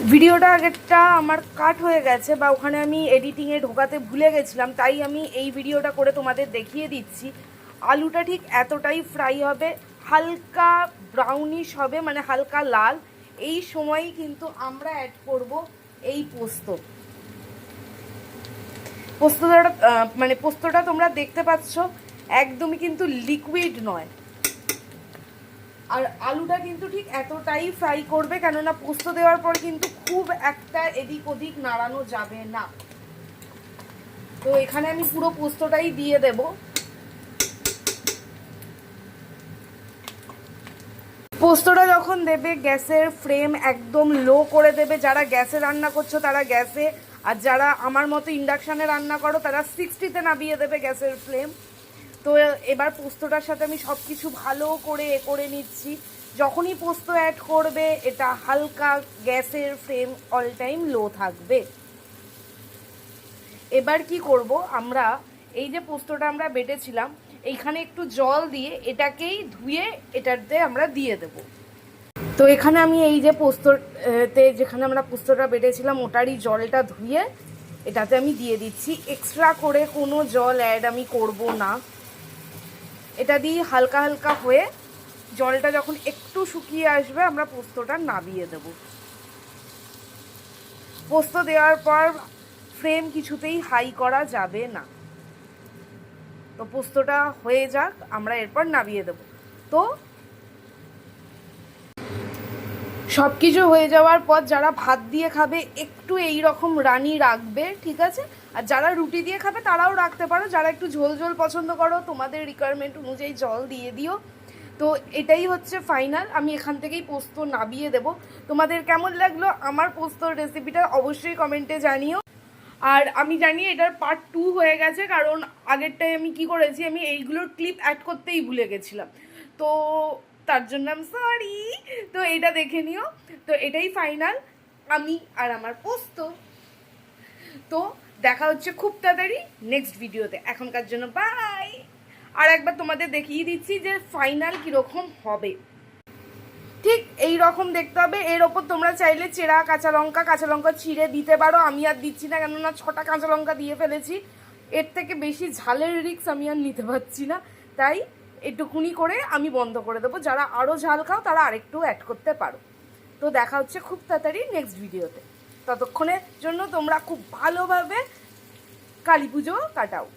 ভিডিওটা আগেরটা আমার কাট হয়ে গেছে বা ওখানে আমি এডিটিংয়ে ঢোকাতে ভুলে গেছিলাম, তাই আমি এই ভিডিওটা করে তোমাদের দেখিয়ে দিচ্ছি। আলুটা ঠিক এতটাই ফ্রাই হবে, হালকা ব্রাউনিশ হবে, মানে হালকা লাল। এই সময়ই কিন্তু আমরা অ্যাড করব এই পোস্তটা মানে পোস্তটা তোমরা দেখতে পাচ্ছ একদমই কিন্তু লিকুইড নয়। আর আলুটা কিন্তু ঠিক এতটাই ফ্রাই করবে, কেননা পোস্ত দেওয়ার পর কিন্তু খুব একটা এদিক ওদিক নাড়ানো যাবে না। তো এখানে আমি পুরো পোস্তটাই দিয়ে দেব। পোস্তটা যখন দেবে গ্যাসের ফ্লেম একদম লো করে দেবে। যারা গ্যাসে রান্না করছো তারা গ্যাসে, আর যারা আমার মতো ইন্ডাকশানে রান্না করো তারা 60-তে নামিয়ে দেবে গ্যাসের ফ্লেম। তো এবার পোস্তটার সাথে আমি সব কিছু ভালো করে নিচ্ছি। যখনই পোস্ত অ্যাড করবে এটা হালকা গ্যাসের ফ্লেম অল টাইম লো থাকবে। এবার কি করব, আমরা এই যে পোস্তটা আমরা বেটেছিলাম এইখানে একটু জল দিয়ে এটাকেই ধুয়ে এটাতে আমরা দিয়ে দেব। তো এখানে আমি এই যে পোস্ততে যেখানে আমরা পোস্তটা বেটেছিলাম ওটারই জলটা ধুয়ে এটাতে আমি দিয়ে দিচ্ছি। এক্সট্রা করে কোনো জল অ্যাড আমি করব না। এটা দিয়ে হালকা হালকা হয়ে জলটা যখন একটু শুকিয়ে আসবে আমরা পোস্তটা নামিয়ে দেব। পোস্ত দেওয়ার পর ফ্লেম কিছুতেই হাই করা যাবে না। তো পোস্তটা হয়ে যাক, আমরা এরপর নামিয়ে দেব। তো সব কিছু হয়ে যাওয়ার পর যারা ভাত দিয়ে খাবে একটু এই রকম রানি রাখবে, ঠিক আছে? আর যারা রুটি দিয়ে খাবে তারাও রাখতে পারো। যারা একটু ঝোল ঝোল পছন্দ করো তোমাদের রিকোয়ারমেন্ট অনুযায়ী জল দিয়ে দিও। তো এটাই হচ্ছে ফাইনাল। আমি এখান থেকেই পোস্ত নামিয়ে দেব। তোমাদের কেমন লাগলো আমার পোস্তর রেসিপিটা অবশ্যই কমেন্টে জানিও। আর আমি জানি এটার পার্ট 2 হয়ে গেছে, কারণ আগেরটায় আমি কি করেছি, আমি এইগুলোর ক্লিপ অ্যাড করতেই ভুলে গেছিলাম। তো তার জন্য আমি সরি। তো এটা দেখে নিও। তো এটাই ফাইনাল, আমি আর আমার পোস্ত। তো দেখা হচ্ছে খুব তাড়াতাড়ি নেক্সট ভিডিওতে। এখনকার জন্য বাই। আর একবার তোমাদের দেখিয়ে দিচ্ছি যে ফাইনাল কীরকম হবে। ঠিক এই রকম দেখতে হবে। এর ওপর তোমরা চাইলে চেরা কাঁচা লঙ্কা ছিঁড়ে দিতে পারো। আমি আর দিচ্ছি না, কেননা 6টা কাঁচা লঙ্কা দিয়ে ফেলেছি। এর থেকে বেশি ঝালের রিস্ক আমি আর নিতে পারছি না, তাই এটুকুনি করে আমি বন্ধ করে দেবো। যারা আরও ঝাল খাও তারা আরেকটু অ্যাড করতে পারো। তো দেখা হচ্ছে খুব তাড়াতাড়ি নেক্সট ভিডিওতে। ততক্ষণের জন্য তোমরা খুব ভালোভাবে কালী পুজো কাটাও।